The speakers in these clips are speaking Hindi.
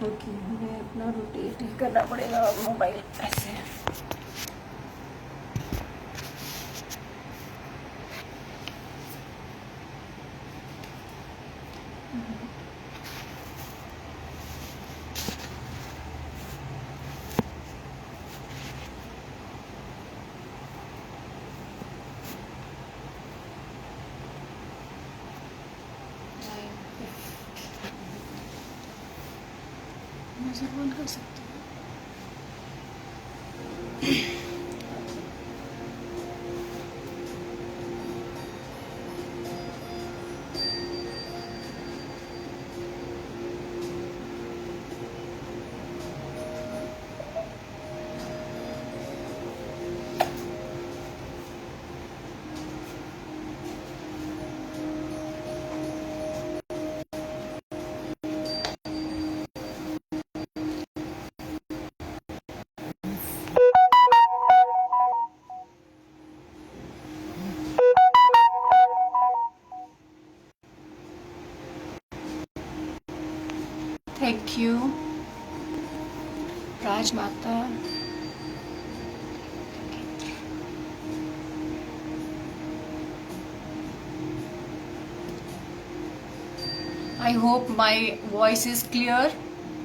ओके, हमें अपना रोटेट ही करना पड़ेगा मोबाइल ऐसे। नजर बंद कर सकते हैं। Thank you Rajmata. I hope my voice is clear.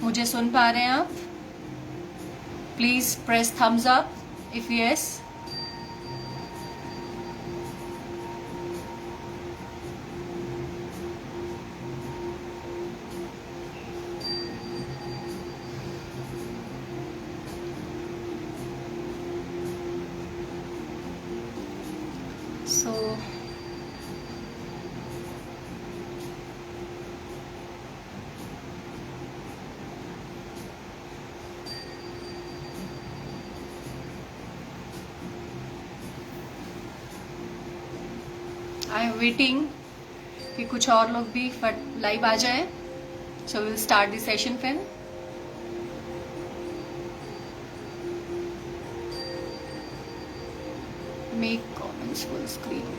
मुझे सुन पा रहे हैं आप? Please press thumbs up if yes. So I am waiting कि कुछ और लोग भी फट लाइव आ जाए। So will start the session फिर। Make comments full screen.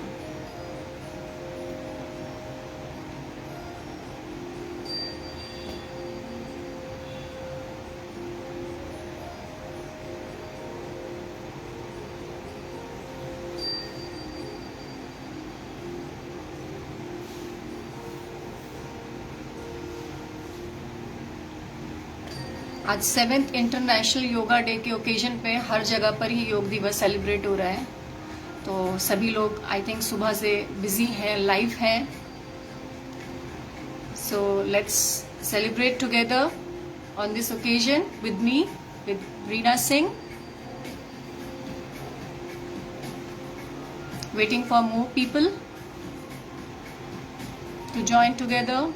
आज 7th इंटरनेशनल योगा डे के ओकेजन पे हर जगह पर ही योग दिवस सेलिब्रेट हो रहा है। तो सभी लोग आई थिंक सुबह से बिजी हैं, लाइव हैं। So let's celebrate together on this occasion with me, with Reena Singh. Waiting for more people to join together.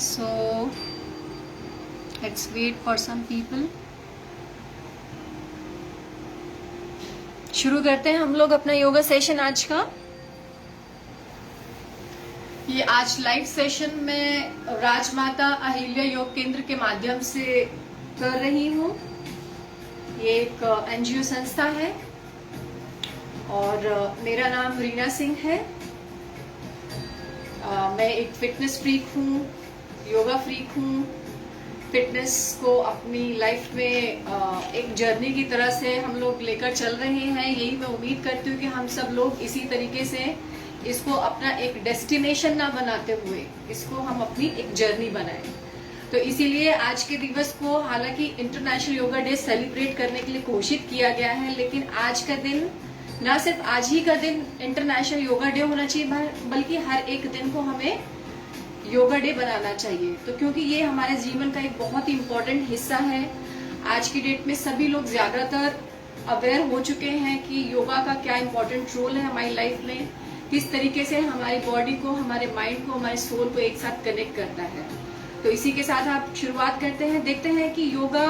So let's wait for some people. शुरू करते हैं हम लोग अपना योगा सेशन आज का। ये आज लाइव सेशन में राजमाता अहिल्या योग केंद्र के माध्यम से कर रही हूँ। ये एक एनजीओ संस्था है और मेरा नाम रीना सिंह है। मैं एक फिटनेस फ्रीक हूँ, योगा फ्रीक हूँ। फिटनेस को अपनी लाइफ में एक जर्नी की तरह से हम लोग लेकर चल रहे हैं। यही मैं उम्मीद करती हूँ कि हम सब लोग इसी तरीके से इसको अपना एक डेस्टिनेशन ना बनाते हुए इसको हम अपनी एक जर्नी बनाएं। तो इसीलिए आज के दिवस को हालांकि इंटरनेशनल योगा डे सेलिब्रेट करने के लिए घोषित किया गया है, लेकिन आज का दिन ना सिर्फ आज ही का दिन इंटरनेशनल योगा डे होना चाहिए, बल्कि हर एक दिन को हमें योगा डे बनाना चाहिए। तो क्योंकि ये हमारे जीवन का एक बहुत ही इम्पोर्टेंट हिस्सा है। आज की डेट में सभी लोग ज्यादातर अवेयर हो चुके हैं कि योगा का क्या इम्पोर्टेंट रोल है हमारी लाइफ में, किस तरीके से हमारी बॉडी को, हमारे माइंड को, हमारे सोल को एक साथ कनेक्ट करता है। तो इसी के साथ आप शुरुआत करते हैं, देखते हैं कि योगा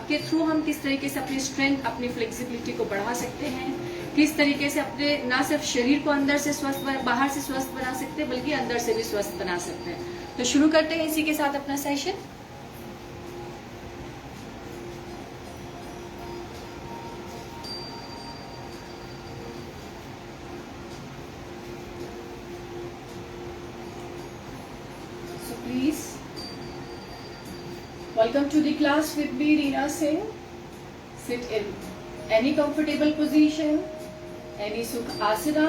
के थ्रू हम किस तरीके से अपनी स्ट्रेंथ, अपनी फ्लेक्सिबिलिटी को बढ़ा सकते हैं, किस तरीके से अपने ना सिर्फ शरीर को अंदर से स्वस्थ, बाहर से स्वस्थ बना सकते हैं, बल्कि अंदर से भी स्वस्थ बना सकते हैं। तो शुरू करते हैं इसी के साथ अपना session. So please welcome to the class with me, Reena Singh. Sit in any comfortable position, any Sukh Asana,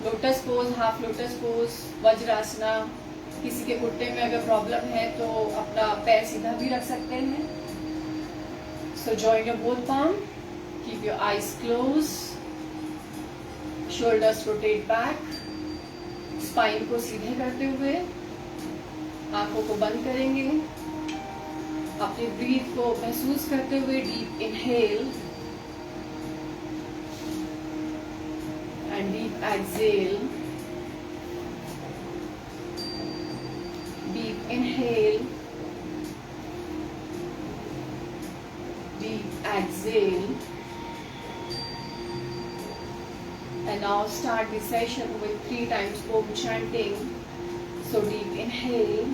lotus pose, half lotus pose, vajrasana. किसी के घुटने में अगर प्रॉब्लम है तो अपना पैर सीधा भी रख सकते हैं। So join your both palm, keep your eyes close, shoulders rotate back, spine को सीधे करते हुए आंखों को बंद करेंगे। अपने ब्रीथ को महसूस करते हुए deep inhale and deep exhale, deep inhale, deep exhale, and now start the session with 3 times Om chanting. So deep inhale,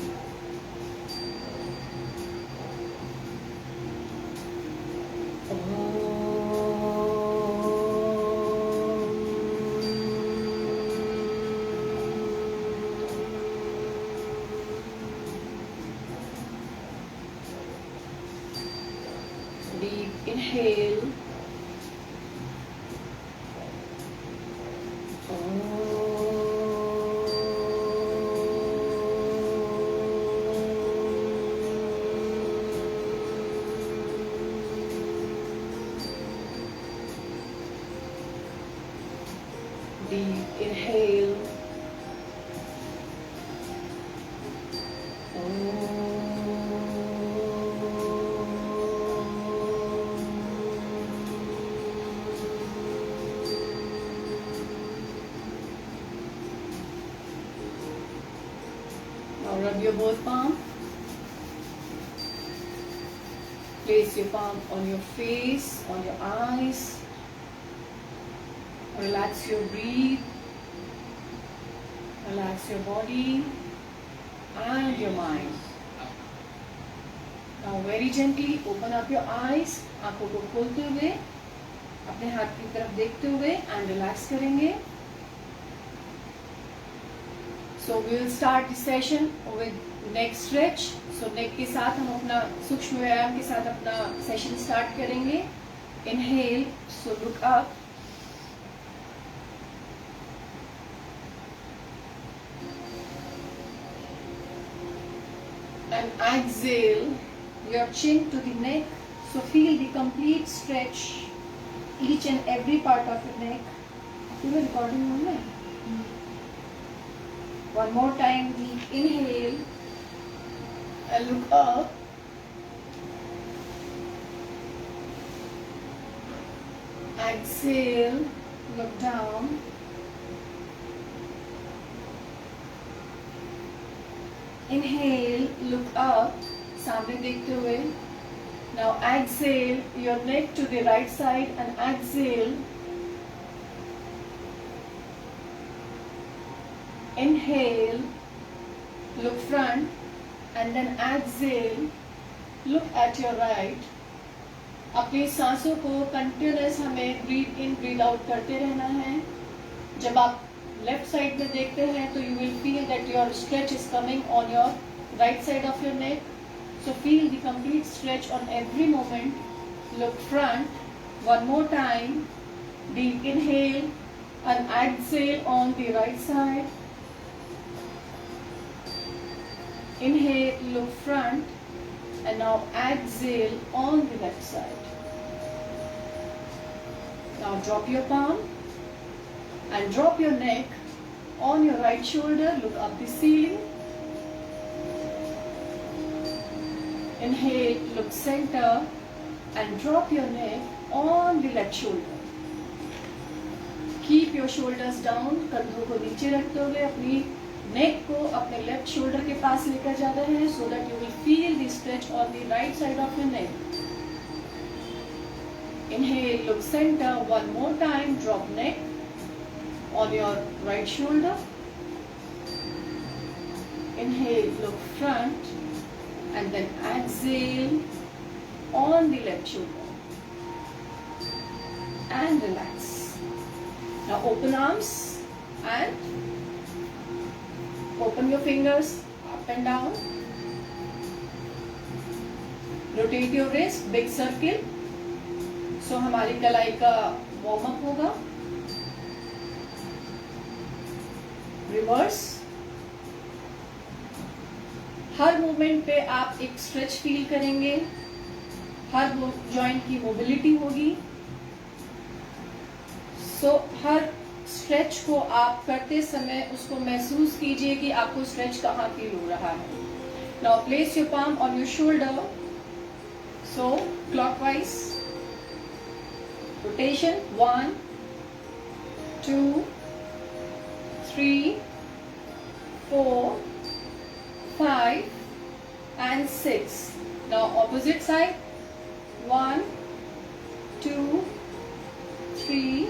deep inhale, deep inhale, now rub your both palm. Place your palm on your face, on your eyes. Relax your breath, relax your body and your mind. Now very gently open up your eyes, आंखों को खोलते हुए अपने हाथ की तरफ देखते हुए and relax करेंगे. So we will start the session with neck stretch. So neck के साथ हम अपना सूक्ष्म व्यायाम के साथ अपना सेशन स्टार्ट करेंगे. Inhale, so look up. And exhale your chin to the neck, so feel the complete stretch, each and every part of your neck. You were recording on that? One more time, deep inhale and look up. Exhale, look down. Inhale, look up, सामने देखते हुए. Now exhale your neck to the right side and exhale. Inhale, look front and then exhale, look at your right. अपनी सांसों को कंटिन्यूअस हमें ब्रीथ इन ब्रीथ आउट करते रहना है. जब आप लेफ्ट साइड में देखते हैं तो you will feel that your stretch is coming on your right side of your neck. So feel the complete stretch on every moment. Look front. One more time. Deep inhale and exhale on the right side. Inhale, look front and now exhale on the left side. Now drop your palm and drop your neck on your right shoulder. Look up the ceiling. Inhale, look center and drop your neck on the left shoulder. Keep your shoulders down. कंधों को नीचे रखते हुए अपनी नेक को अपने लेफ्ट शोल्डर के पास लेकर जाना है, so that you will feel the stretch on the right side of your neck. Inhale, look center. One more time. Drop neck on your right shoulder. Inhale, look front, and then exhale on the left shoulder and relax. Now open arms and open your fingers up and down. Rotate your wrist, big circle. So हमारी कलाई का वार्म अप होगा. रिवर्स. हर मूवमेंट पे आप एक स्ट्रेच फील करेंगे. हर जॉइंट की मोबिलिटी होगी. सो हर स्ट्रेच को आप करते समय उसको महसूस कीजिए कि आपको स्ट्रेच कहाँ फील हो रहा है. Now place your palm on your shoulder. So clockwise rotation. 1, 2, 3, 4, 5 and 6. Now opposite side. 1, 2, 3,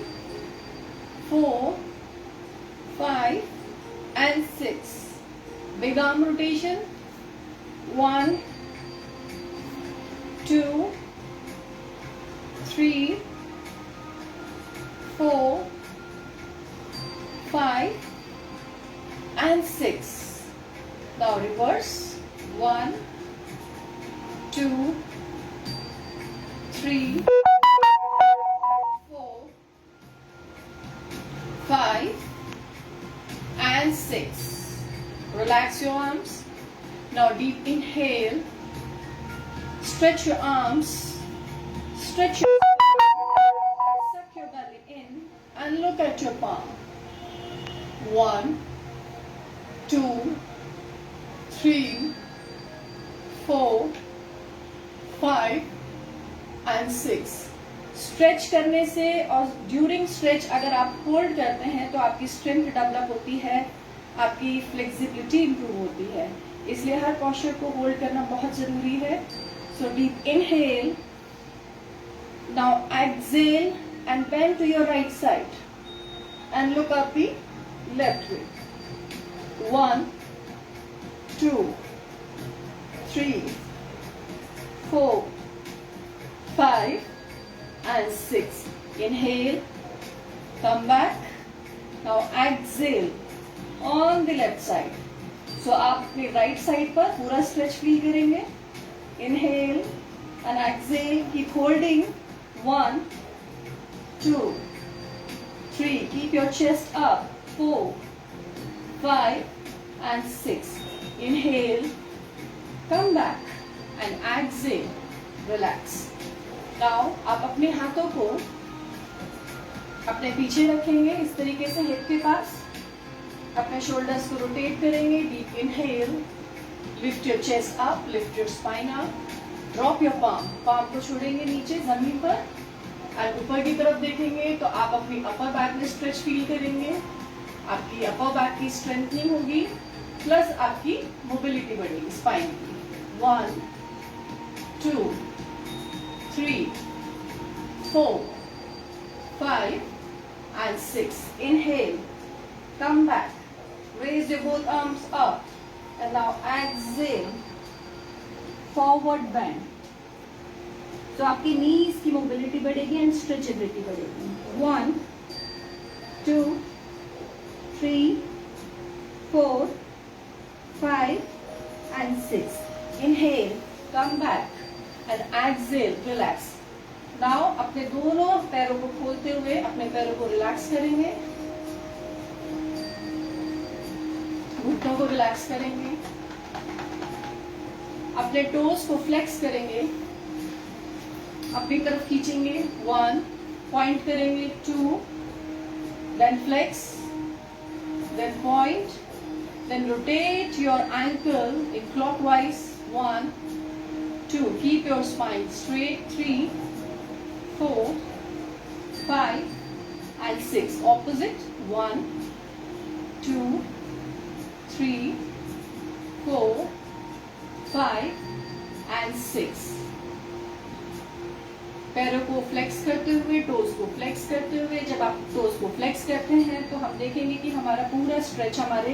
4, 5 and 6. Big arm rotation. 1, 2, 3, 4, 5 and 6. Now reverse. 1, 2, 3, 4, 5 and 6. Relax your arms. Now deep inhale. Stretch your arms. Stretch your suck your belly in and look at your palm. 1, 2, 3, 4, 5 and 6. Stretch करने से और ड्यूरिंग स्ट्रेच अगर आप होल्ड करते हैं तो आपकी स्ट्रेंथ डेवलप होती है, आपकी फ्लेक्सिबिलिटी इंप्रूव होती है. इसलिए हर पोस्चर को होल्ड करना बहुत जरूरी है. सो deep inhale. Now exhale and bend to your right side and look up the left way. 1, 2, 3, 4, 5 and 6. Inhale, come back. Now exhale on the left side. So आप अपने right side पर पूरा stretch feel करेंगे. Inhale and exhale. Keep holding. 1, 2, 3. Keep your chest up. 4, 5 and 6. Inhale. Come back and exhale. Relax. Now आप अपने हाथों को अपने पीछे रखेंगे इस तरीके से हिप के पास. अपने शोल्डर्स को रोटेट करेंगे. Deep inhale. Lift your chest up. Lift your spine up. Drop your palm. Palm को छोड़ेंगे नीचे जमीन पर और ऊपर की तरफ देखेंगे तो आप अपनी अपर बैक में स्ट्रेच फील करेंगे. आपकी अपर बैक की स्ट्रेंथनिंग होगी प्लस आपकी मोबिलिटी बढ़ेगी स्पाइन की. 1, 2, 3, 4, 5 and 6. Inhale. Come back. Raise your both arms up and now exhale. Forward bend. तो आपकी नीज की मोबिलिटी बढ़ेगी एंड स्ट्रेचेबिलिटी बढ़ेगी. 1, 2, 3, 4, 5 and 6. Inhale, come back and exhale, relax. Now अपने दोनों पैरों को खोलते हुए अपने पैरों को रिलैक्स करेंगे. घुटनों को रिलैक्स करेंगे. अपने टोज को फ्लेक्स करेंगे. अपनी तरफ खींचेंगे. 1, पॉइंट करेंगे. 2, then flex, then point, then rotate your ankle in clockwise. 1, 2, keep your spine straight. 3, 4, 5 and 6. Opposite. 1, 2, 3, 4, 5 and 6. पैरों को फ्लेक्स करते हुए, टोज को फ्लेक्स करते हुए। जब आप टोज को फ्लेक्स करते हैं तो हम देखेंगे कि हमारा पूरा स्ट्रेच हमारे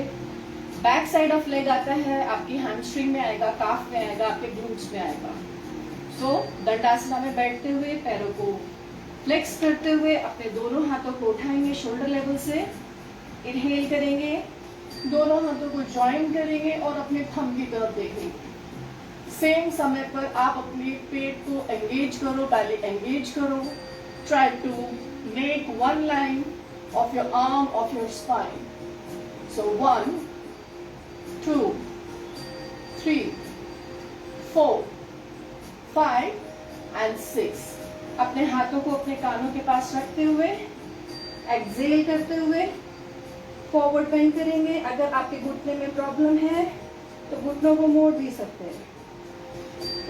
बैक साइड ऑफ लेग आता है, आपकी हैमस्ट्रिंग में आएगा, काफ में आएगा, आपके ग्लूट्स में आएगा। सो दंडासना में बैठते हुए पैरों को फ्लेक्स करते हुए अपने दोनों हाथों को उठाएंगे शोल्डर लेवल से, इनहेल करेंगे, दोनों हाथों को ज्वाइन करेंगे और अपने थंब की तरफ देखेंगे। सेम समय पर आप अपने पेट को एंगेज करो, पहले एंगेज करो। Try to make one line of your arm of your spine. So 1 2 3 4 5 and 6। अपने हाथों को अपने कानों के पास रखते हुए एक्सेल करते हुए फॉरवर्ड बेंड करेंगे। अगर आपके घुटने में प्रॉब्लम है तो घुटनों को मोड़ भी सकते हैं।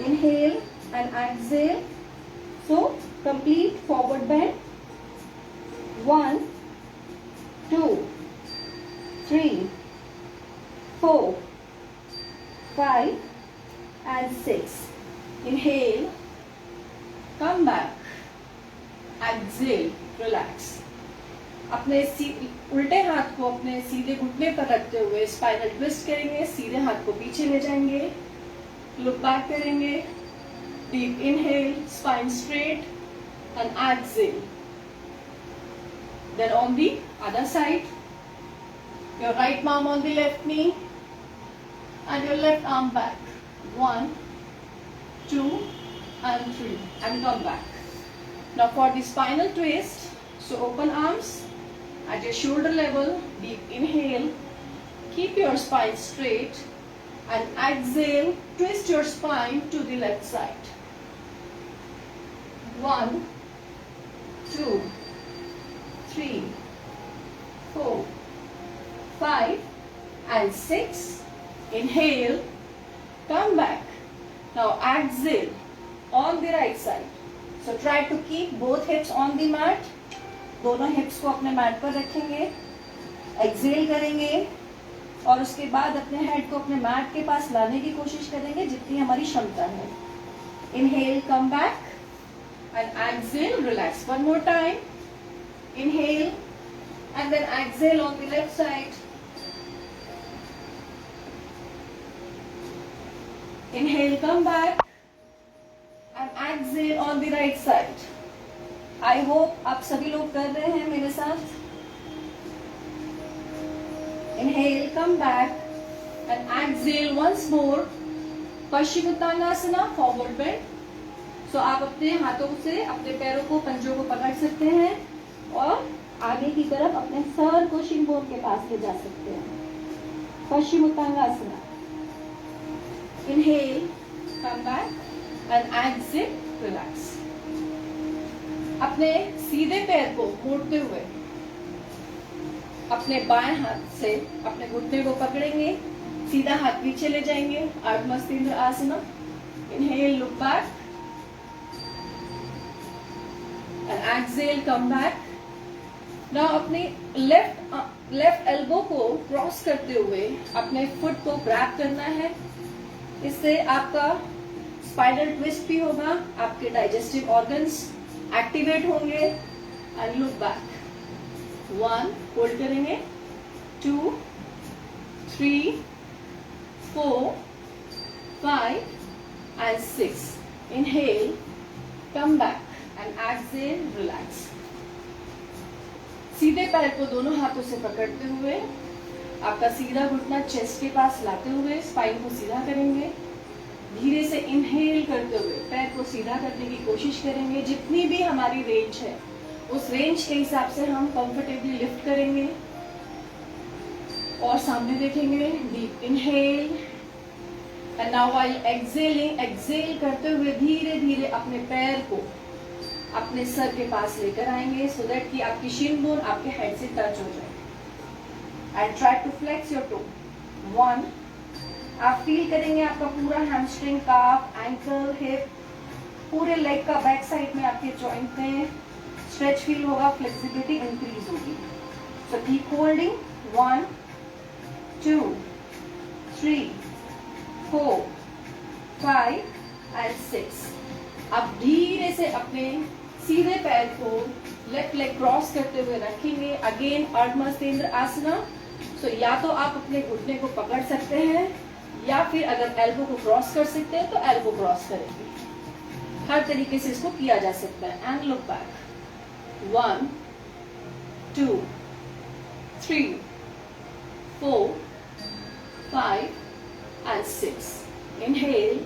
Inhale and exhale. So complete forward bend. 1 2 3 4 5 and 6. Inhale, come back, exhale, relax. अपने उल्टे हाथ को अपने सीधे घुटने पर रखते हुए स्पाइनल ट्विस्ट करेंगे, सीधे हाथ को पीछे ले जाएंगे, लुक बैक करेंगे, deep inhale, spine straight and exhale. Then on the other side, your right arm on the left knee and your left arm back. 1 2 and 3 and come back. Now for the spinal twist, so open arms at your shoulder level, deep inhale, keep your spine straight and exhale, twist your spine to the left side. 1 2 3 4 5 and 6. Inhale, come back. Now exhale on the right side. So try to keep both hips on the mat. दोनों hips को अपने मैट पर रखेंगे, एक्सेल करेंगे और उसके बाद अपने हेड को अपने मैट के पास लाने की कोशिश करेंगे जितनी हमारी क्षमता है। Inhale, come back and exhale, relax. One more time. Inhale and then exhale on the left side. Inhale, come back and exhale on the right side. I hope आप सभी लोग कर रहे हैं मेरे साथ। Inhale, come back and exhale once more. Paschimottanasana, forward bend. So आप अपने हाथों से अपने पैरों को, पंजों को पकड़ सकते हैं और आगे की तरफ अपने सर को शिन बोन के पास ले जा सकते हैं। पश्चिमोत्तानासना। Inhale, come back and exhale, relax. अपने सीधे पैर को मोड़ते हुए अपने बाएं हाथ से अपने घुटने को पकड़ेंगे, सीधा हाथ पीछे ले जाएंगे, अर्धमस्तिष्क आसना। Inhale, look back and exhale, come back. Now अपनी लेफ्ट एल्बो को क्रॉस करते हुए अपने फुट को ग्रैब करना है। इससे आपका स्पाइनल ट्विस्ट भी होगा, आपके डाइजेस्टिव ऑर्गन्स एक्टिवेट होंगे। And look back. 1 होल्ड करेंगे, 2 3 4 5 and 6. Inhale, come back and exhale, relax. सीधे पैर को दोनों हाथों से पकड़ते हुए आपका सीधा घुटना चेस्ट के पास लाते हुए स्पाइन को सीधा करेंगे। धीरे से इनहेल करते हुए पैर को सीधा करने की कोशिश करेंगे। जितनी भी हमारी रेंज है उस रेंज के हिसाब से हम कंफर्टेबली लिफ्ट करेंगे और सामने देखेंगे। Deep inhale and now while exhaling, exhale करते हुए धीरे धीरे अपने पैर को अपने सर के पास लेकर आएंगे सो दैट कि आपकी शिन बोन आपके हेड से टच हो जाए। And try to flex your toe. 1 आप फील करेंगे आपका पूरा हैमस्ट्रिंग, काफ, एंकल, हिप, पूरे लेग का बैक साइड में आपके जॉइंट में स्ट्रेच फील होगा, फ्लेक्सिबिलिटी इंक्रीज होगी। So keep holding. 1 2 3 4 5 and 6. आप धीरे से अपने सीधे पैर को लेफ्ट लेग क्रॉस करते हुए रखेंगे। अगेन अर्ध मत्स्येंद्र आसना। सो या तो आप अपने घुटने को पकड़ सकते हैं या फिर अगर एल्बो को क्रॉस कर सकते हैं तो एल्बो क्रॉस करेंगे। हर तरीके से इसको किया जा सकता है। And look back. 1 2 3 4 5 and 6. Inhale,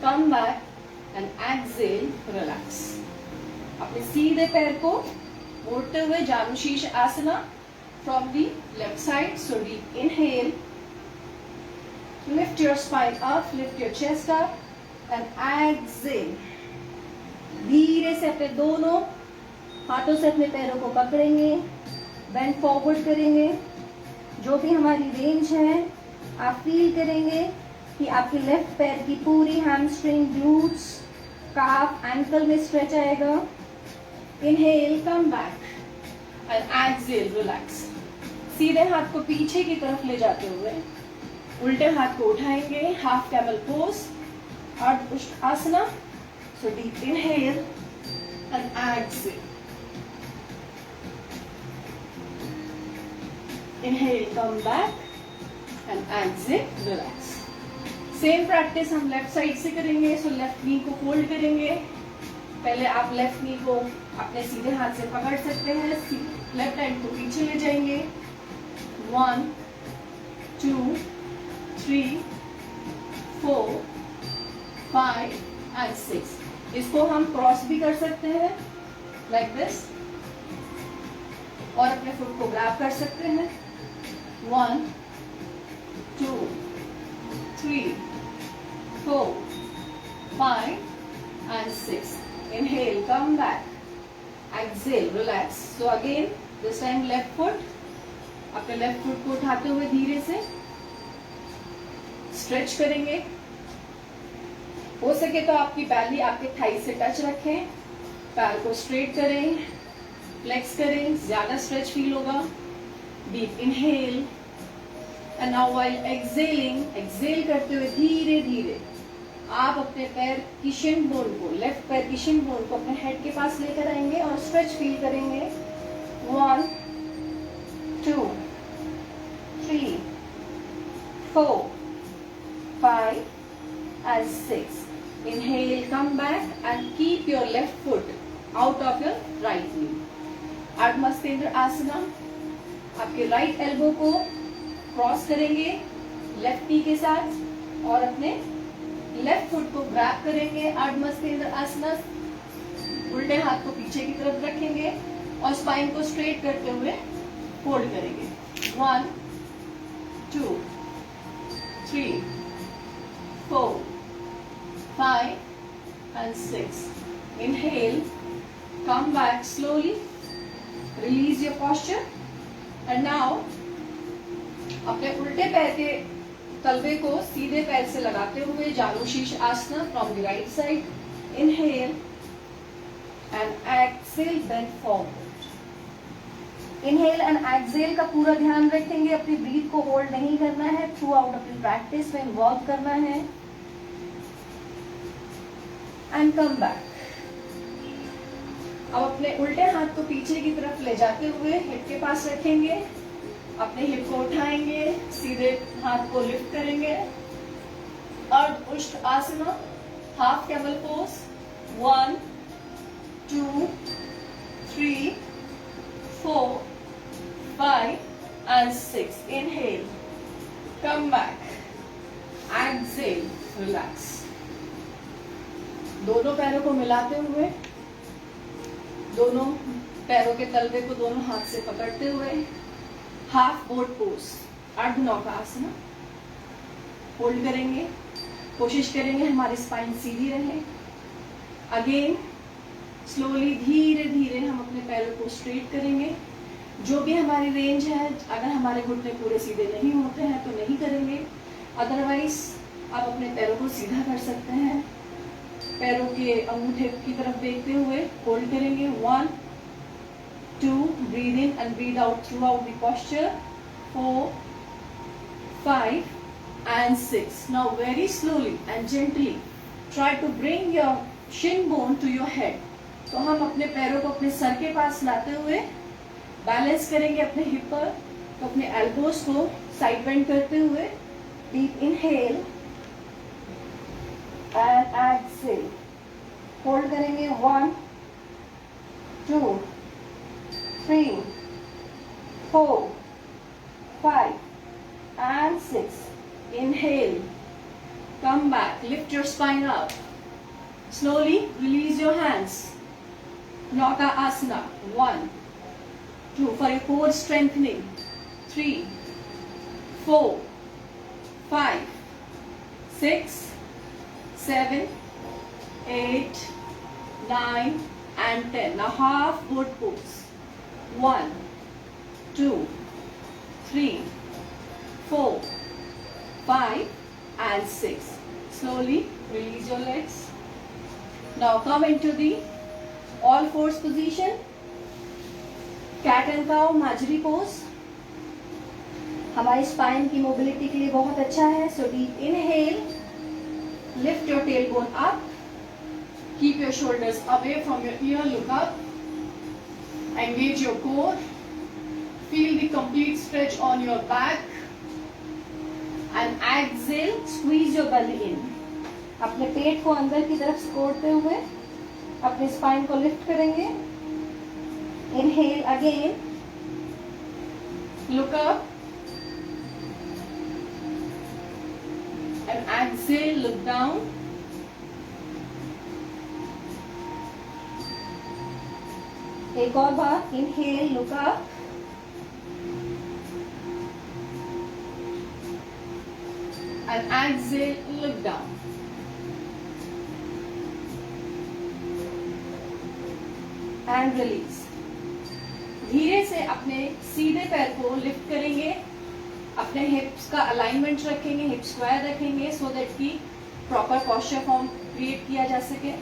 come back and exhale, relax. अपने सीधे पैर को मोड़ते हुए जानुशीर्ष आसना from the left side. So deep inhale, lift your spine up, lift your chest up and exhale. धीरे से अपने दोनों हाथों से अपने पैरों को पकड़ेंगे, बेंड फॉरवर्ड करेंगे। जो भी हमारी रेंज है आप फील करेंगे कि आपके लेफ्ट पैर की पूरी हैमस्ट्रिंग, ग्लूट्स, काफ, एंकल में स्ट्रेच आएगा। Inhale, come back and exhale, relax. सीधे हाथ को पीछे की तरफ ले जाते हुए उल्टे हाथ को उठाएंगे, half camel pose, ardha ushta asana. So deep inhale and exhale. Inhale, come back and exhale, relax. Same practice हम लेफ्ट साइड से करेंगे। सो लेफ्ट नी को फोल्ड करेंगे। पहले आप लेफ्ट नी को अपने सीधे हाथ से पकड़ सकते हैं, लेफ्ट हैंड को पीछे ले जाएंगे। 1 2 3 4 5 and 6। इसको हम क्रॉस भी कर सकते हैं लाइक दिस और अपने फुट को ग्रैब कर सकते हैं। 1 2 3 4 5 and 6. Inhale, come back. Exhale, relax. So again, this time left foot. अपने लेफ्ट फुट को उठाते हुए धीरे से स्ट्रेच करेंगे। हो सके तो आपकी बैली आपके थाई से टच रखें। पैर को स्ट्रेट करें, फ्लेक्स करें, ज्यादा स्ट्रेच फील होगा। Deep inhale and now while exhaling, exhale करते हुए धीरे धीरे आप अपने पैर की शिन बोन को, लेफ्ट पैर की शिन बोन को अपने हेड के पास लेकर आएंगे और स्ट्रेच फील करेंगे। 1 2 3 4 5 and 6. Inhale, come back and keep your left foot out of your right knee. अर्ध मत्स्येंद्र आसना। आपके राइट एल्बो को क्रॉस करेंगे लेफ्ट नी के साथ और अपने लेफ्ट फुट को ग्रैब करेंगे। अर्ध मत्स्येंद्र आसना। उल्टे हाथ को पीछे की तरफ रखेंगे और स्पाइन को स्ट्रेट करते हुए होल्ड करेंगे। 1 2 3 4 5 and 6. Inhale, come back slowly, release your posture and now अपने उल्टे पैर के तलवे को सीधे पैर से लगाते हुए janushirsha asana from the right side. Inhale and exhale, bend forward. Inhale and exhale का पूरा ध्यान रखेंगे। अपनी ब्रीथ को होल्ड नहीं करना है, थ्रू आउट अपनी प्रैक्टिस में वर्क करना है। And come back. अब अपने उल्टे हाथ को पीछे की तरफ ले जाते हुए हिप के पास रखेंगे। अपने हिप को उठाएंगे, सीधे हाथ को लिफ्ट करेंगे। अर्ध उष्ट आसना, half camel pose. 1 2 3 4 5 and 6. Inhale, come back, exhale, relax. दोनों पैरों को मिलाते हुए, दोनों पैरों के तलवे को दोनों हाथ से पकड़ते हुए हाफ बोट पोज, अर्ध नौका आसना होल्ड करेंगे। कोशिश करेंगे हमारी स्पाइन सीधी रहे। अगेन स्लोली, धीरे धीरे हम अपने पैरों को स्ट्रेट करेंगे। जो भी हमारी रेंज है, अगर हमारे घुटने पूरे सीधे नहीं होते हैं तो नहीं करेंगे, अदरवाइज आप अपने पैरों को सीधा कर सकते हैं। पैरों के अंगूठे की तरफ देखते हुए होल्ड करेंगे। 1 2, breathe in and breathe out throughout the posture. 4 5 and 6. Now very slowly and gently try to bring your shin bone to your head. तो हम अपने पैरों को अपने सर के पास लाते हुए बैलेंस करेंगे अपने हिप पर. तो अपने एल्बोज को साइड बेंड करते हुए deep inhale and exhale. Hold करेंगे 1 2 3 4 5 and 6. Inhale, come back, lift your spine up. Slowly release your hands. Naga Asana. 1 2 for your core strengthening. 3 4 5 6 7 8 9 and 10. Now half boat pose. 1 2 3 4 5 and 6. Slowly release your legs. Now come into the all fours position. Cat and cow Majri pose. हमारी स्पाइन की मोबिलिटी के लिए बहुत अच्छा है. So deep inhale, lift your tailbone up, keep your shoulders away from your ear, look up, engage your core, feel the complete stretch on your back, and exhale, squeeze your belly in. अपने पेट को अंदर की तरफ सिकोड़ते हुए अपने स्पाइन को लिफ्ट करेंगे. Inhale again, look up, and exhale, look down. एक और बार, inhale, look up, and exhale, look down. And release. धीरे से अपने सीधे पैर को लिफ्ट करेंगे, अपने हिप्स का अलाइनमेंट रखेंगे, हिप स्क्वायर रखेंगे, सो दैट कि प्रॉपर पोस्चर फॉर्म क्रिएट किया जा सके.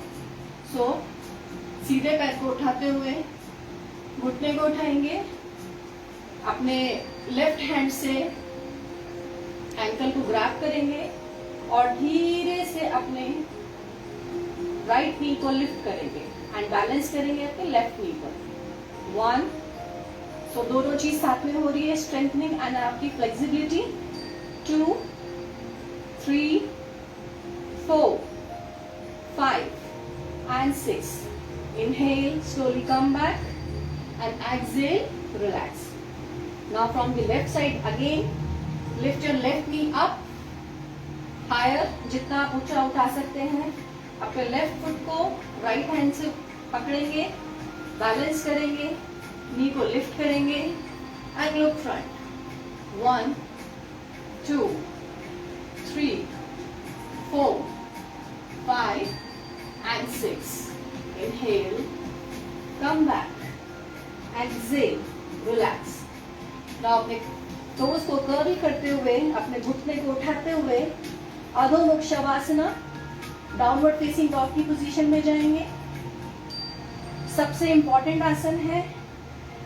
सो सीधे पैर को उठाते हुए घुटने को उठाएंगे, अपने लेफ्ट हैंड से एंकल को ग्रैब करेंगे और धीरे से अपने राइट नी को लिफ्ट करेंगे एंड बैलेंस करेंगे अपने लेफ्ट नी पर. 1. सो दोनों चीज साथ में हो रही है, स्ट्रेंथनिंग एंड आपकी flexibility. 2 3 4 5 and 6. Inhale, slowly come back and exhale, relax. Now from the left side again, lift your left knee up higher, जितना आप ऊंचा उठा सकते हैं. अपने लेफ्ट फुट को राइट हैंड से पकड़ेंगे, बैलेंस करेंगे, नी को लिफ्ट करेंगे and look front. 1 2 3 4 5 and 6. Inhale, come back, exhale, relax. Now अपने टोज को कर्ल करते हुए अपने घुटने को उठाते हुए अधो मुख शवासना, डाउनवर्ड फेसिंग डॉग की पोजीशन में जाएंगे. सबसे इंपॉर्टेंट आसन है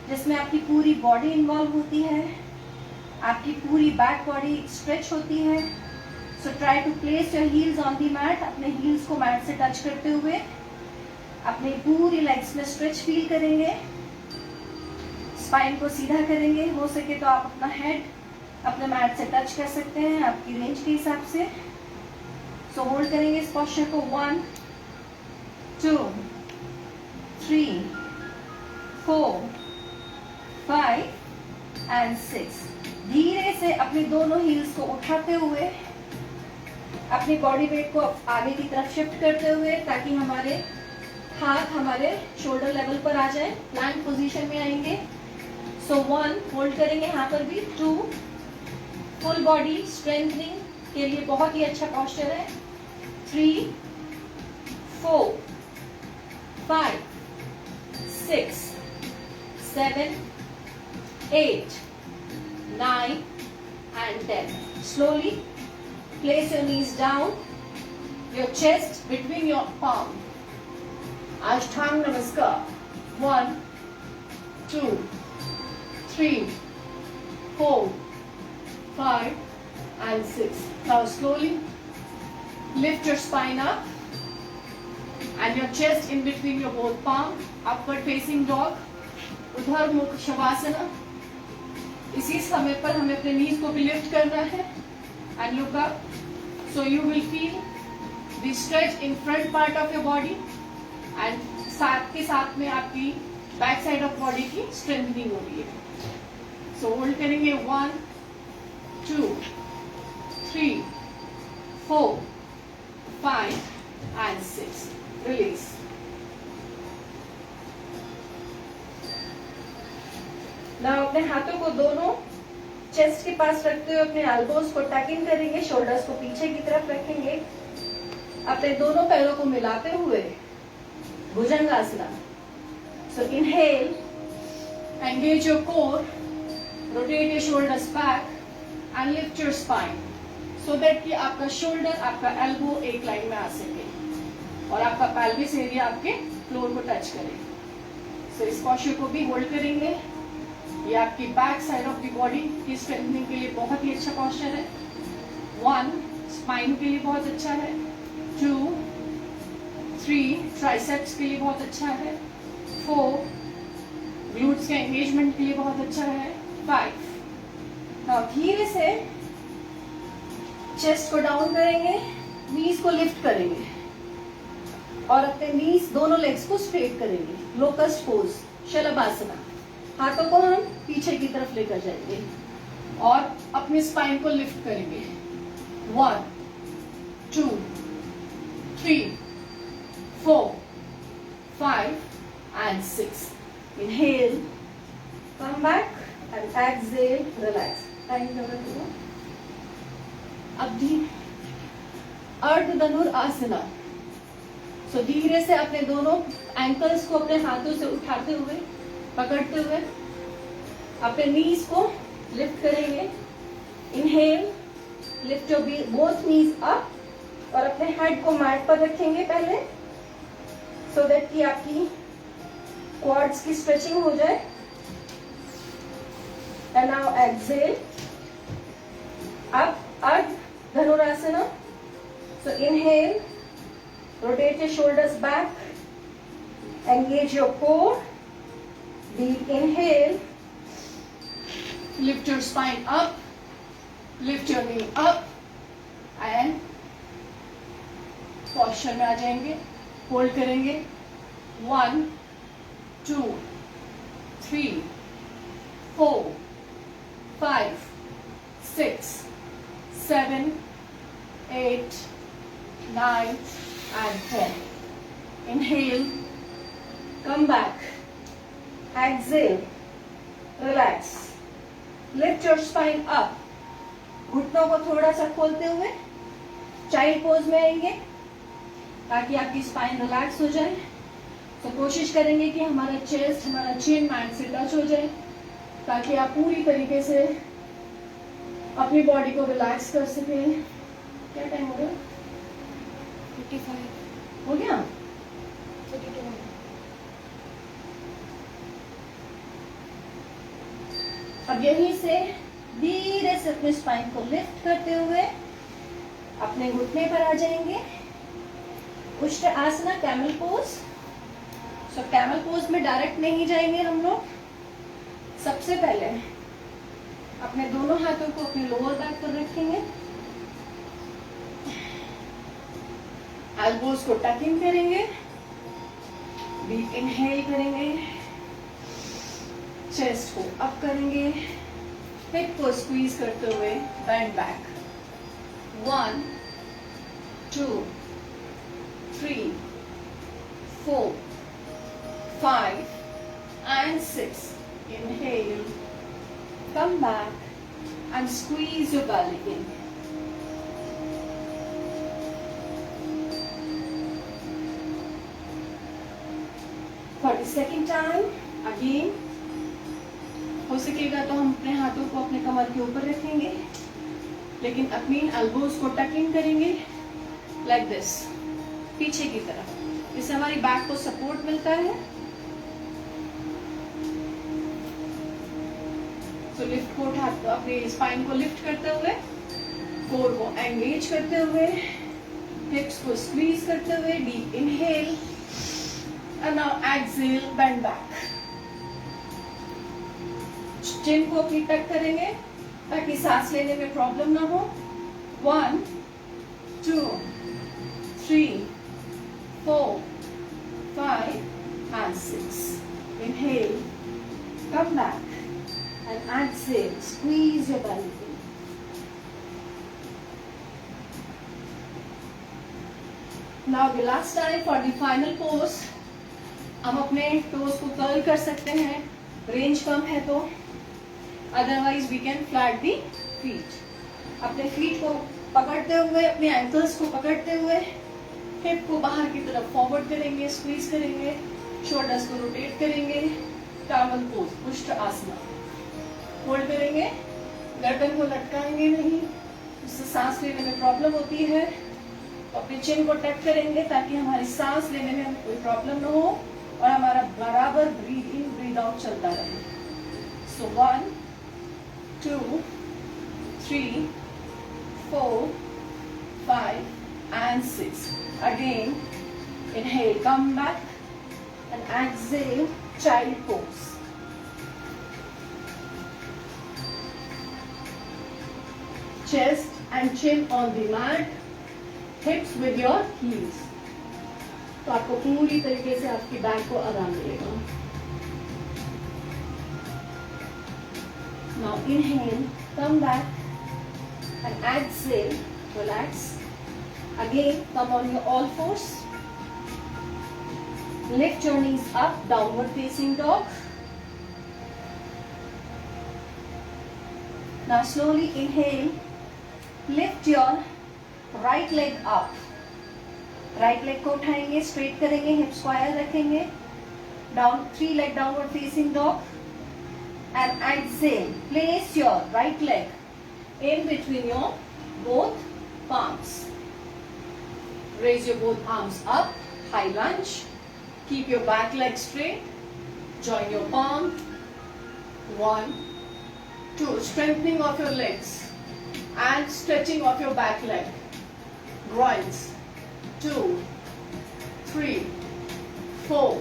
जिसमें आपकी पूरी बॉडी इन्वॉल्व होती है, आपकी पूरी बैक बॉडी स्ट्रेच होती है. So try to place your heels on the mat. अपने हील्स को मैट से टच करते हुए अपनी पूरी लेग्स में स्ट्रेच फील करेंगे. स्पाइन को सीधा करेंगे. हो सके तो आप अपना हेड अपने मैट से टच कर सकते हैं आपकी रेंज के हिसाब से. सो होल्ड करेंगे इस पोस्चर को. 1 2 3 4 5 and 6. धीरे से अपनी दोनों हील्स को उठाते हुए अपनी बॉडी वेट को आगे की तरफ शिफ्ट करते हुए ताकि हमारे हाथ हमारे शोल्डर लेवल पर आ जाए. प्लैंक पोजीशन में आएंगे. सो 1 होल्ड करेंगे यहाँ पर भी. 2 फुल बॉडी स्ट्रेंथनिंग के लिए बहुत ही अच्छा पोस्चर है. 3 4 5 6 7 8 9 and 10. Slowly place your knees down, your chest between your palm. Ashtanga Namaskar. 1 2 3 4 5 and 6. Now slowly lift your spine up, and your chest in between your both palm. Upward facing dog, उधर मुख शवासना. इसी समय पर हमें अपने नीज को भी लिफ्ट करना है and look up. So you will feel the stretch in front part of your body and साथ के साथ में आपकी बैक साइड ऑफ बॉडी की स्ट्रेंथनिंग हो रही है. So होल्ड करेंगे 1 2 3 4 5 and 6. Release. Now अपने हाथों को दोनों चेस्ट के पास रखते हुए अपने एल्बोज को टक इन करेंगे, शोल्डर्स को पीछे की तरफ रखेंगे, अपने दोनों पैरों को मिलाते हुए Bhujangasana. So inhale, engage your core, rotate your shoulders back and lift your spine so that कि आपका शोल्डर, आपका एल्बो एक लाइन में आ सके और आपका पेल्विस एरिया आपके फ्लोर को टच करे. सो इस पोस्चर को भी होल्ड करेंगे. ये आपकी back side of the body की स्ट्रेंथनिंग के लिए बहुत ही अच्छा पोस्चर है. 1 स्पाइन के लिए बहुत अच्छा है. 2 3 ट्राइसेप्स के लिए बहुत अच्छा है. 4 ग्लूट्स के एंगेजमेंट के लिए बहुत अच्छा है. 5 नाउ धीरे से चेस्ट को डाउन करेंगे, नीज को लिफ्ट करेंगे और अपने नीज दोनों लेग्स को स्ट्रेट करेंगे. Locust pose, shalabhasana. हाथों को हम पीछे की तरफ लेकर जाएंगे और अपने स्पाइन को लिफ्ट करेंगे. 1 2 3 4 5 and 6. Inhale, come back and exhale, relax. अब अर्ध धनुरासना. सो धीरे से अपने दोनों एंकल्स को अपने हाथों से उठाते हुए, पकड़ते हुए अपने नीज को लिफ्ट करेंगे. Inhale, lift your both knees up और अपने हेड को मैट पर रखेंगे पहले, सो दैट कि आपकी क्वाड्स की स्ट्रेचिंग हो जाए. And now exhale. अब अर्ध धनुरासना. सो inhale, rotate your shoulders back, engage your core. Deep inhale, lift your spine up, lift your knee up and posture में आ जाएंगे. होल्ड करेंगे. 1 2 3 4 5 6 7 8 9 and 10. Inhale, come back, exhale, relax, lift your spine up. घुटनों को थोड़ा सा खोलते हुए चाइल्ड पोज में आएंगे ताकि आपकी स्पाइन रिलैक्स हो जाए. तो कोशिश करेंगे कि हमारा चेस्ट, हमारा चिन मैट से टच हो जाए ताकि आप पूरी तरीके से अपनी बॉडी को रिलैक्स कर सकें. क्या टाइम हो रहा है? 55 हो गया. 32. अब यहीं से धीरे से अपने स्पाइन को लिफ्ट करते हुए अपने घुटने पर आ जाएंगे. उष्ट आसना, कैमल पोज. सो कैमल पोज में डायरेक्ट नहीं जाएंगे हम लोग. सबसे पहले अपने दोनों हाथों को अपने लोअर बैक पर रखेंगे, एल्बोज को टक इन करेंगे, डीप इनहेल करेंगे, चेस्ट को अप करेंगे, हिप को स्क्वीज करते हुए bend back. 1 2 3 4 5 and 6. Inhale, come back and squeeze your belly in. For the second time, again, हो सकेगा तो हम अपने हाथों को अपने कमर के ऊपर रखेंगे, लेकिन अपनी एल्बोज को टक इन करेंगे लाइक दिस, पीछे की तरफ. इससे हमारी बैक को सपोर्ट मिलता है. तो लिफ्ट को अपनी स्पाइन को लिफ्ट करते हुए, कोर को एंगेज करते हुए हिप्स को स्क्वीज करते हुए deep inhale and now exhale, bend back. Chin को अपनी टक करेंगे ताकि सांस लेने में प्रॉब्लम ना हो। 1 2 3 4 5 and 6. Inhale, come back and exhale, squeeze your belly in. Now the last time for the final pose, हम अपने टोज को कर्ल कर सकते हैं, रेंज कम है तो, otherwise we can flat the feet. अपने फीट को पकड़ते हुए, अपने एंकल्स को पकड़ते हुए हिप को बाहर की तरफ फॉरवर्ड करेंगे, स्क्वीज करेंगे, शोल्डर्स को रोटेट करेंगे, टावल पोज, पुष्ट आसना। होल्ड करेंगे, गर्दन को लटकाएंगे नहीं, उससे सांस लेने में प्रॉब्लम होती है। अपने चिन को टच करेंगे ताकि हमारी सांस लेने में हमें कोई प्रॉब्लम ना हो और हमारा बराबर ब्रीथ इन ब्रीथ आउट चलता रहे। सो 1 2 3 4 5 and 6. Again, inhale, come back and exhale, child pose. Chest and chin on the mat, hips with your heels. तो आपको पूरी तरीके से आपकी बैक को आराम मिलेगा। Now inhale, come back and exhale, relax. Again, come on your all fours. Lift your knees up, downward facing dog. Now slowly inhale, lift your right leg up. Right leg को उठाएंगे, straight करेंगे, hip square रखेंगे. Down, 3 leg downward facing dog. And exhale, place your right leg in between your both palms. Raise your both arms up, high lunge. Keep your back leg straight. Join your palm. 1 2. Strengthening of your legs and stretching of your back leg. Groins. 2 3 4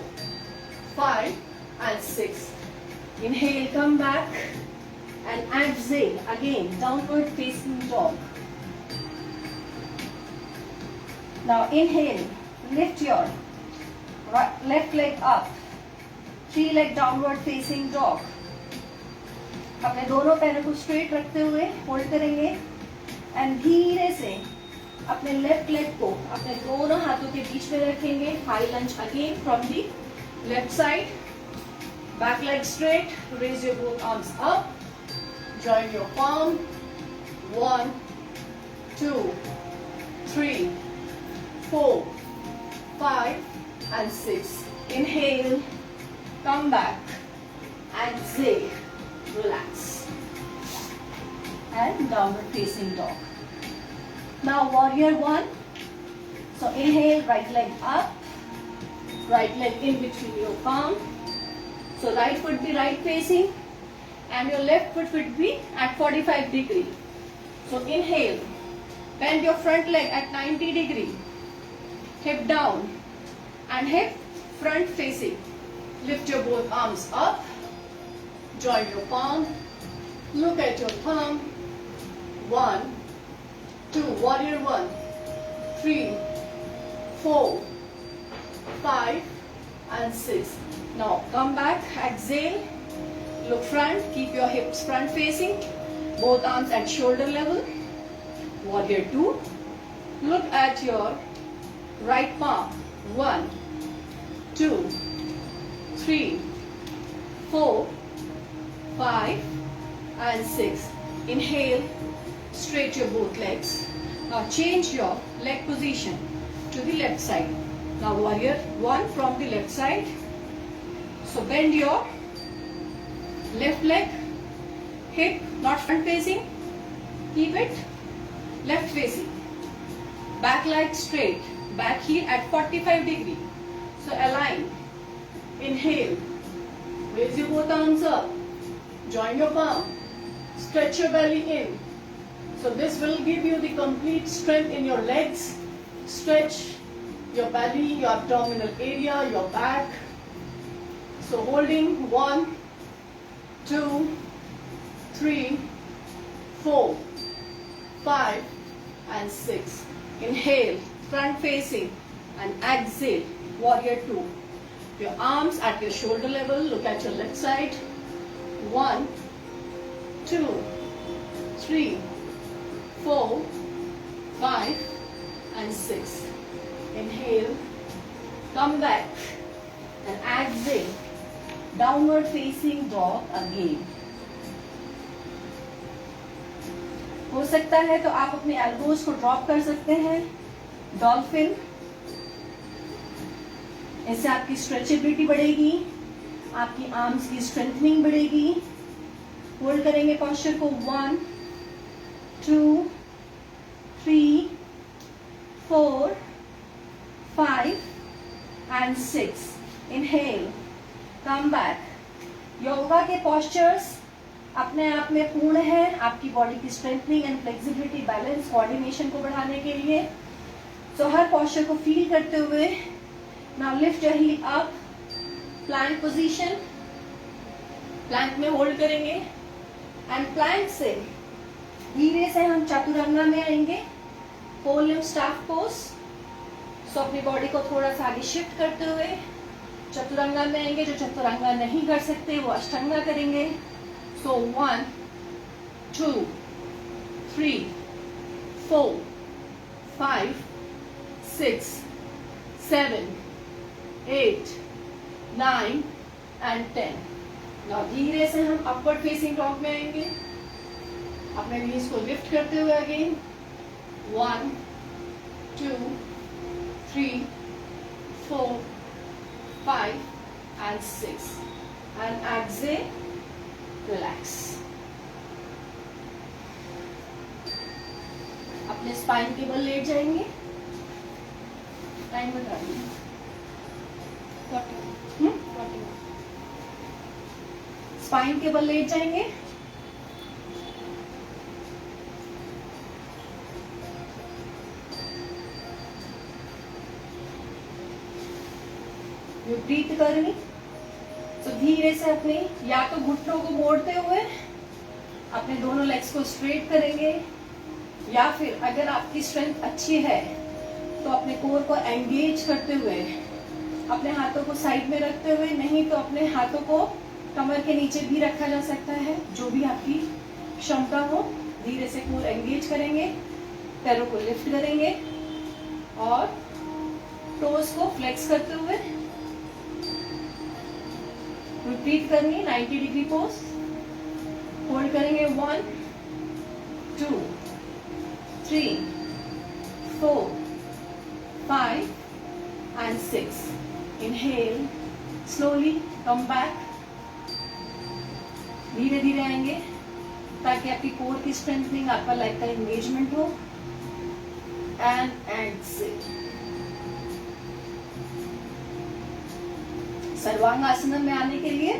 5 and 6. Inhale, come back and exhale. Again, downward facing dog. Now inhale, lift your left leg up, 3 leg downward facing dog. अपने दोनों पैरों को स्ट्रेट रखते हुए होल्ड करेंगे एंड धीरे से अपने लेफ्ट लेग को अपने दोनों हाथों के बीच में रखेंगे। High lunge again from the left side, back leg straight, raise your both arms up, join your palm. 1 2 3 4 5 and 6. Inhale, come back, exhale, relax, and downward facing dog. Now warrior 1. So inhale, right leg up, right leg in between your palm. So right foot be right facing and your left foot would be at 45 degree. So inhale, bend your front leg at 90 degree, hip down and hip front facing. Lift your both arms up, join your palm, look at your thumb. 1 2, warrior 1 3 4 5 and 6. Now come back, exhale, look front, keep your hips front facing, both arms at shoulder level. Warrior 2, look at your right palm. 1 2 3 4 5 and 6. Inhale, straight your both legs. Now change your leg position to the left side. Now warrior 1 from the left side. So bend your left leg, hip not front facing, keep it left facing. Back leg straight, back heel at 45 degree. So align. Inhale, raise your both arms up, join your palm, stretch your belly in. So this will give you the complete strength in your legs Stretch your belly, your abdominal area, your back. So holding 1, 2, 3, 4, 5 and 6. Inhale, front facing, and exhale, warrior 2. Your arms at your shoulder level, look at your left side. 1, 2, 3, 4, 5 and 6. Inhale, come back and exhale, downward facing dog again. हो सकता है तो आप अपने एल्बोज को ड्रॉप कर सकते हैं, डॉल्फिन. इससे आपकी स्ट्रेचेबिलिटी बढ़ेगी, आपकी आर्म्स की स्ट्रेंथनिंग बढ़ेगी. होल्ड करेंगे पोस्चर को 1, 2, 3, 4, 5 and 6. Inhale, come back. Yoga के पोस्चर्स अपने आप में पूर्ण है आपकी बॉडी की strengthening and flexibility, balance, coordination को बढ़ाने के लिए. सो हर पोस्चर को फील करते हुए now lift your heel up, plank position. Plank में होल्ड करेंगे एंड प्लैंक से धीरे से हम चतुरंगा में आएंगे, four limb staff pose. So अपनी बॉडी को थोड़ा सा आगे शिफ्ट करते हुए चतुरंगा में आएंगे. जो चतुरंगा नहीं कर सकते वो अष्टांगा करेंगे. So 1, 2, 3, 4, 5, 6, 7, 8, 9 and 10. Now धीरे से हम अपवर्ड फेसिंग डॉग में आएंगे, अपने नीज को लिफ्ट करते हुए again. 1, 2, 3, 4, 5 and 6 and exhale. Relax. अपने स्पाइन के बल लेट जाएंगे. टाइम बता दीजिए. 40. स्पाइन के बल लेट जाएंगे. यू ब्रीथ करनी. तो धीरे से अपने या तो घुटनों को मोड़ते हुए अपने दोनों लेग्स को स्ट्रेट करेंगे, या फिर अगर आपकी स्ट्रेंथ अच्छी है तो अपने कोर को एंगेज करते हुए अपने हाथों को साइड में रखते हुए, नहीं तो अपने हाथों को कमर के नीचे भी रखा जा सकता है, जो भी आपकी क्षमता हो. धीरे से कोर एंगेज करेंगे, पैरों को लिफ्ट करेंगे और टोस को फ्लेक्स करते हुए रिपीट करनी. 90 डिग्री पोज. होल्ड करेंगे 1, 2, 3, 4, 5 and 6. Inhale, slowly come back. धीरे धीरे आएंगे ताकि आपकी कोर की स्ट्रेंथनिंग, आपका लेग का एंगेजमेंट हो. And Excel. सर्वांगासन में आने के लिए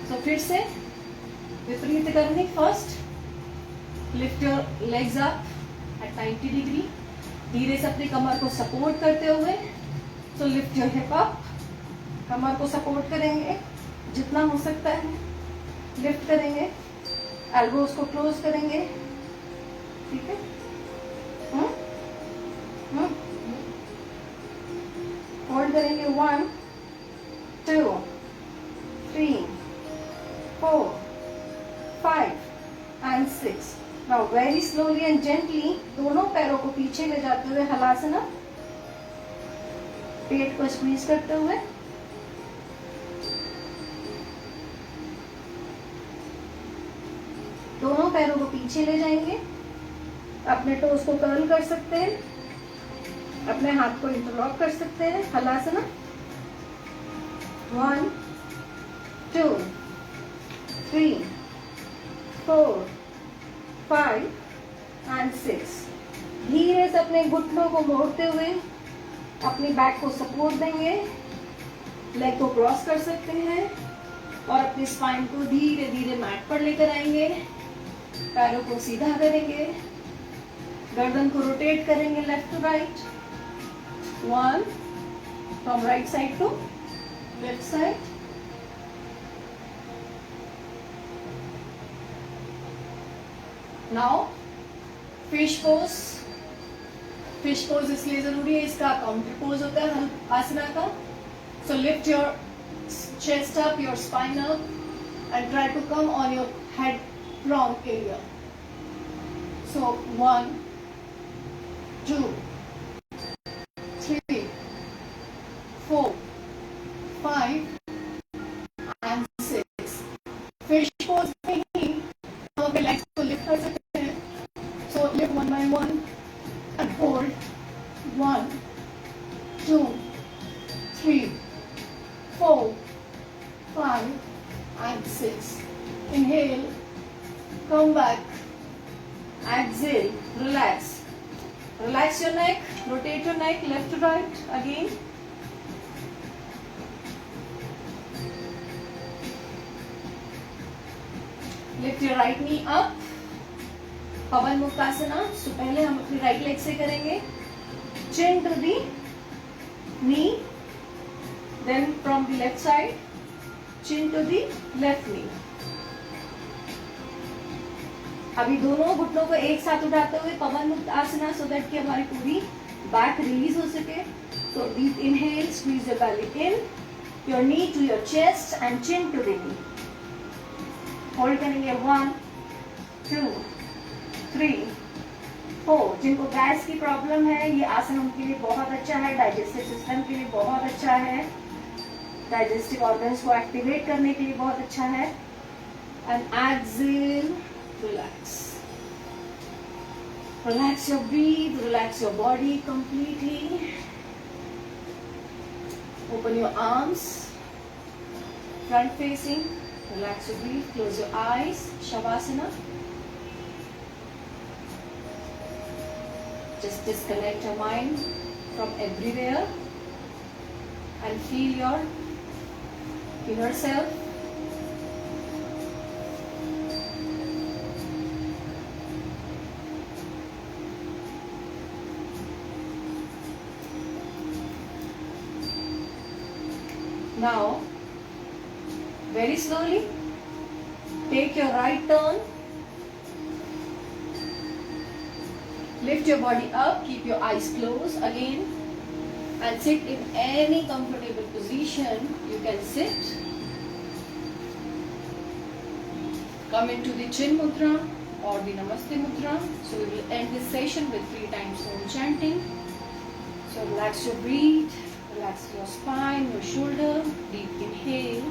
तो फिर से विपरीत करनी. First lift your legs up at 90 degree. धीरे से अपनी कमर को सपोर्ट करते हुए तो लिफ्ट योर हिप अप. कमर को सपोर्ट करेंगे जितना हो सकता है, लिफ्ट करेंगे, एल्बोज को क्लोज करेंगे. ठीक है. होल्ड करेंगे 1, 2, 3, 4, 5 and 6. Now very slowly and gently दोनों पैरों को पीछे ले जाते हुए हलासना. पेट को स्क्वीज करते हुए दोनों पैरों को पीछे ले जाएंगे. अपने टोस को कर्ल कर सकते हैं, अपने हाथ को इंटरलॉक कर सकते हैं. हलासना. 1, 2, 3, 4, 5 and 6. धीरे से अपने घुटनों को मोड़ते हुए अपनी बैक को सपोर्ट देंगे. लेग को क्रॉस कर सकते हैं और अपनी स्पाइन को धीरे धीरे मैट पर लेकर आएंगे. पैरों को सीधा करेंगे. गर्दन को रोटेट करेंगे left to right, 1 from right side to left side, now fish pose. Fish pose इसलिए जरूरी है, इसका काउंटर पोज होता है आसना का। So lift your chest up, your spine up, and try to come on your head wrong area. So 1, 2, 3, 4, 5 and 6. Fish pose में ही हम अपने legs को lift कर सकते हैं. So lift one by one and hold. 1, 2, 3, 4, 5 and 6. Inhale, come back, exhale, relax. Relax your neck, rotate your neck left to right again. Lift your right knee up. पवन मुक्तासना। तो पहले हम अपनी राइट लेग से करेंगे, chin to the knee, then from the left side chin to the left knee. अभी दोनों घुटनों को एक साथ उठाते हुए पवन मुक्त आसना, सो दैट कि हमारी पूरी बैक रिलीज हो सके। So deep inhale, squeeze your belly in, your knee to your chest and chin to the knee. Hold करेंगे 1, 2, 3, 4। जिनको गैस की प्रॉब्लम है ये आसन उनके लिए बहुत अच्छा है, डाइजेस्टिव सिस्टम के लिए बहुत अच्छा है, डाइजेस्टिव ऑर्गन्स को एक्टिवेट करने के लिए बहुत अच्छा है। And exhale, relax, relax your breathe, relax your body completely. Open your arms front facing, relax your breathe, close your eyes, शवासना। Just disconnect your mind from everywhere and feel your inner self. Now, very slowly, take your right turn. Lift your body up, keep your eyes closed again, and sit in any comfortable position you can sit. Come into the chin mudra or the namaste mudra. So we will end this session with 3 times Om chanting. So relax your breath, relax your spine, your shoulder. Deep inhale.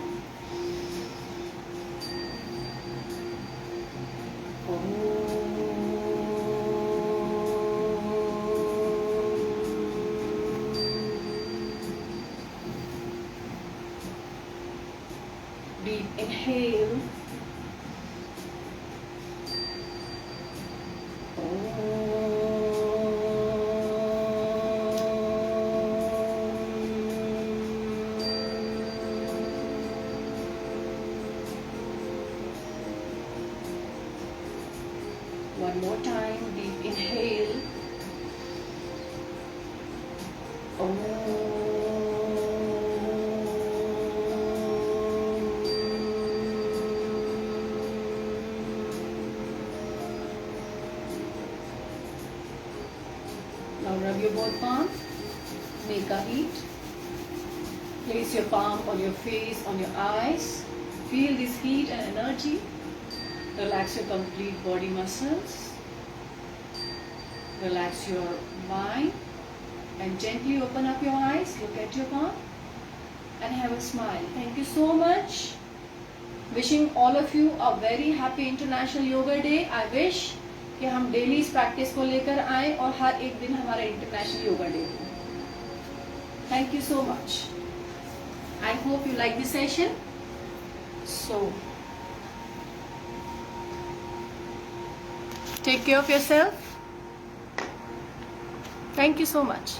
Om. Deep inhale. One more time, deep inhale. Now rub your both palms, make a heat. Place your palm on your face, on your eyes. Feel this heat and energy. Relax your complete body muscles. Relax your mind and gently open up your eyes. Look at your palm and have a smile. Thank you so much. Wishing all of you a very happy International Yoga Day. I wish कि हम डेली इस प्रैक्टिस को लेकर आए और हर एक दिन हमारा इंटरनेशनल योगा डे हो। Thank you so much. I hope you like this session. So take care of yourself. Thank you so much.